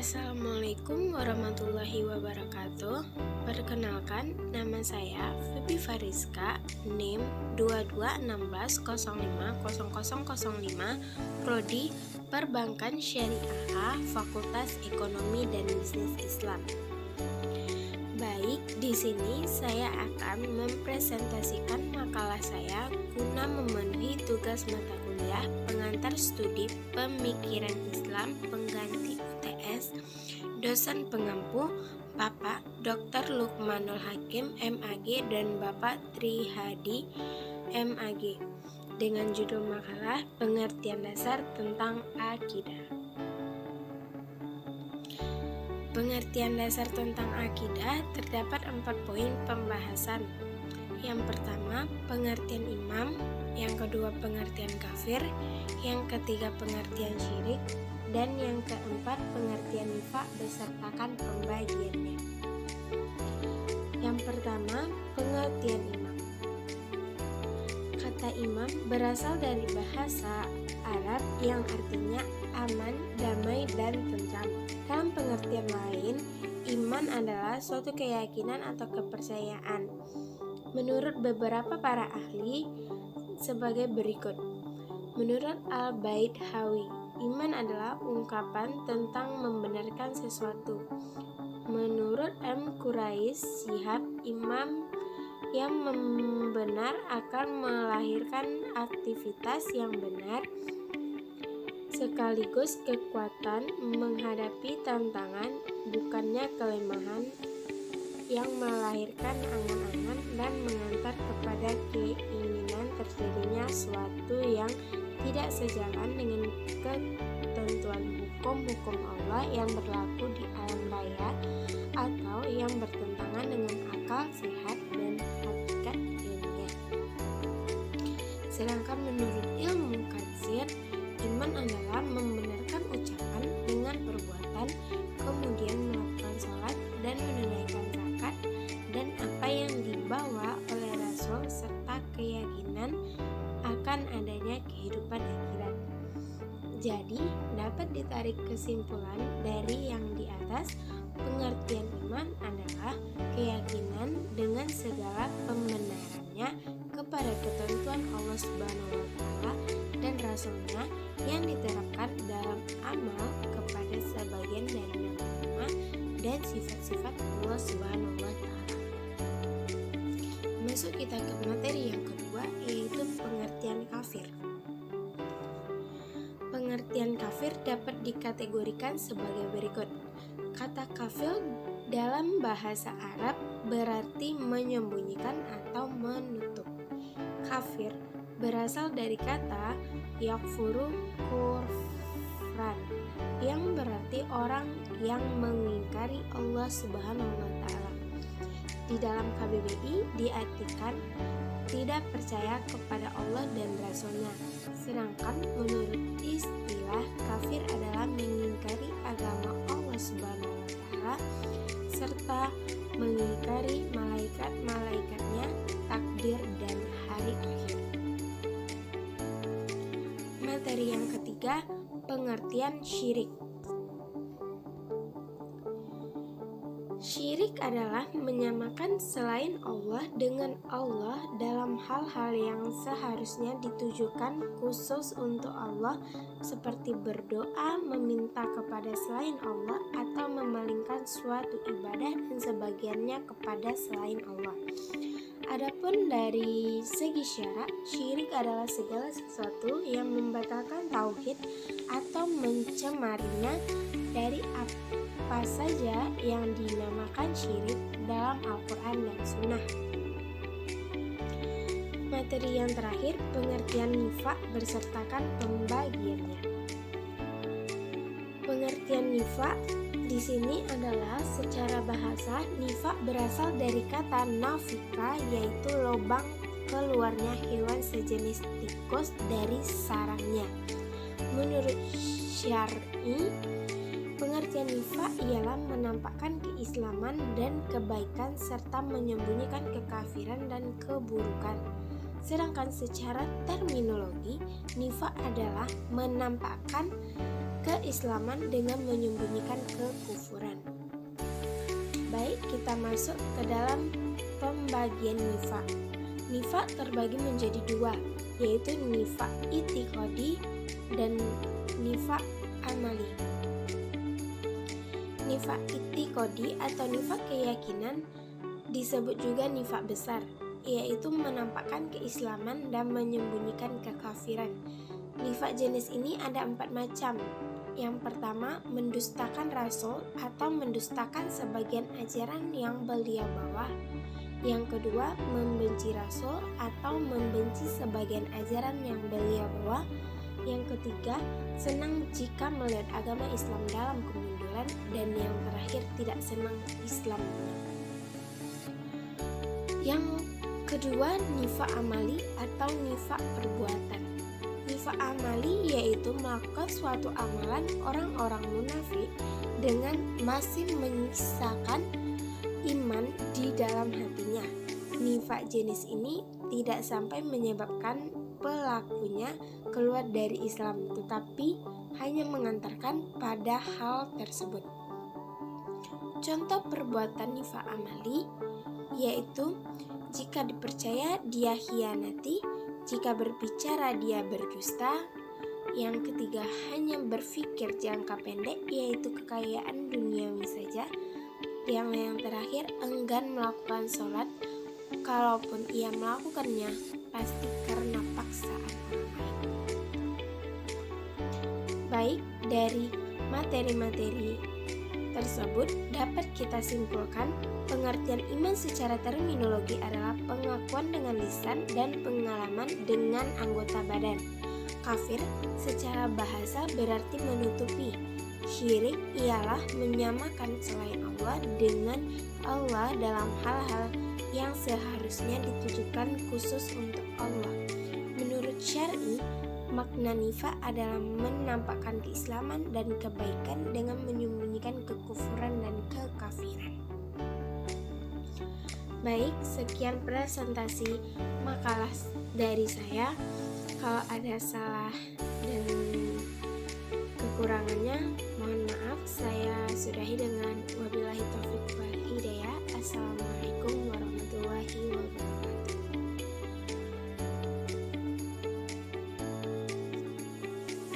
Assalamualaikum warahmatullahi wabarakatuh. Perkenalkan, nama saya Febi Fariska, NIM 2216050005, Prodi Perbankan Syariah A, Fakultas Ekonomi dan Bisnis Islam. Baik, di sini saya akan mempresentasikan makalah saya guna memenuhi tugas mata kuliah pengantar studi Pemikiran Islam pengganti UTS, dosen pengampu Bapak Dr. Lukmanul Hakim MAG dan Bapak Trihadi MAG, dengan judul makalah Pengertian Dasar tentang Akidah. Pengertian dasar tentang akidah terdapat 4 poin pembahasan. Yang pertama, pengertian imam. Yang kedua, pengertian kafir. Yang ketiga, pengertian syirik. Dan yang keempat, pengertian nifaq besertakan pembagiannya. Yang pertama, pengertian imam. Kata imam berasal dari bahasa Arab yang artinya aman, damai, dan tentram. Dalam pengertian lain, iman adalah suatu keyakinan atau kepercayaan. Menurut beberapa para ahli sebagai berikut. Menurut Al-Baidhawi, iman adalah ungkapan tentang membenarkan sesuatu. Menurut M. Quraish Shihab, imam yang benar akan melahirkan aktivitas yang benar sekaligus kekuatan menghadapi tantangan, bukannya kelemahan yang melahirkan angan-angan dan mengantar kepada keinginan terjadinya suatu yang tidak sejalan dengan ketentuan hukum-hukum Allah yang berlaku di alam raya atau yang bertentangan dengan akal sehat dan hakikat ilmiah. Sedangkan menurut ilmu katsir, iman adalah membenarkan ucapan dengan perbuatan, kemudian melakukan sholat dan menunaikan zakat, dan apa yang dibawa oleh Rasul serta keyakinan akan adanya kehidupan akhirat. Jadi, dapat ditarik kesimpulan dari yang di atas, pengertian iman adalah keyakinan dengan segala pembenarannya kepada ketentuan Allah Subhanahu wa Ta'ala dan Rasulnya yang diterapkan dalam amal kepada sebagian dari nama-nama dan sifat-sifat Allah Subhanahu wa Ta'ala. Masuk kita ke materi yang kedua, yaitu pengertian kafir. Pengertian kafir dapat dikategorikan sebagai berikut. Kata kafir dalam bahasa Arab berarti menyembunyikan atau menutup. Kafir berasal dari kata yakfuru kufran, yang berarti orang yang mengingkari Allah Subhanahu wa Ta'ala. Di dalam KBBI diartikan tidak percaya kepada Allah dan Rasulnya. Sedangkan menurut istilah kafir adalah mengingkari agama Allah Subhanahu wa Ta'ala serta mengingkari malaikat-malaikatnya, takdir dan hari akhir. Materi yang ketiga, pengertian syirik. Syirik adalah menyamakan selain Allah dengan Allah dalam hal-hal yang seharusnya ditujukan khusus untuk Allah, seperti berdoa meminta kepada selain Allah atau memalingkan suatu ibadah dan sebagiannya kepada selain Allah. Adapun dari segi syarak, syirik adalah segala sesuatu yang membatalkan tauhid atau mencemarinya dari apa saja yang dinamakan syirik dalam Al-Quran dan Sunnah. Materi yang terakhir, pengertian nifaq besertakan pembagiannya. Pengertian nifaq di sini adalah secara bahasa, nifaq berasal dari kata nafika, yaitu lubang keluarnya hewan sejenis tikus dari sarangnya. Menurut syar'i, pengertian nifaq ialah menampakkan keislaman dan kebaikan serta menyembunyikan kekafiran dan keburukan. Sedangkan secara terminologi, nifaq adalah menampakkan keislaman dengan menyembunyikan kekufuran. Baik, kita masuk ke dalam pembagian nifaq. Nifaq terbagi menjadi dua, yaitu nifaq i'tiqadi dan nifaq amali. Nifaq i'tiqadi atau nifaq keyakinan disebut juga nifaq besar, yaitu menampakkan keislaman dan menyembunyikan kekafiran. Nifaq jenis ini ada 4 macam. Yang pertama, mendustakan rasul atau mendustakan sebagian ajaran yang beliau bawa. Yang kedua, membenci rasul atau membenci sebagian ajaran yang beliau bawa. Yang ketiga, senang jika melihat agama Islam dalam kemunduran. Dan yang terakhir, tidak senang Islam. Yang kedua, nifaq amali atau nifaq perbuatan. Nifaq amali yaitu melakukan suatu amalan orang-orang munafik dengan masih menyisakan iman di dalam hatinya. Nifaq jenis ini tidak sampai menyebabkan pelakunya keluar dari Islam, tetapi hanya mengantarkan pada hal tersebut. Contoh perbuatan nifaq amali yaitu jika dipercaya dia khianati, jika berbicara dia berdusta. Yang ketiga, hanya berpikir jangka pendek, yaitu kekayaan duniawi saja. Yang terakhir, enggan melakukan sholat, kalaupun ia melakukannya pasti karena paksaan orang lain. Baik, dari materi-materi tersebut dapat kita simpulkan pengertian iman secara terminologi adalah pengakuan dengan lisan dan pengalaman dengan anggota badan. Kafir secara bahasa berarti menutupi. Syirik ialah menyamakan selain Allah dengan Allah dalam hal-hal yang seharusnya ditujukan khusus untuk Allah. Menurut syar'i, makna nifaq adalah menampakkan keislaman dan kebaikan dengan menyembunyikan kekufuran dan kekafiran. Baik, sekian presentasi makalah dari saya. Kalau ada salah dan kekurangannya, mohon maaf. Saya sudahi dengan wabillahi taufiq wal hidayah. Assalamualaikum.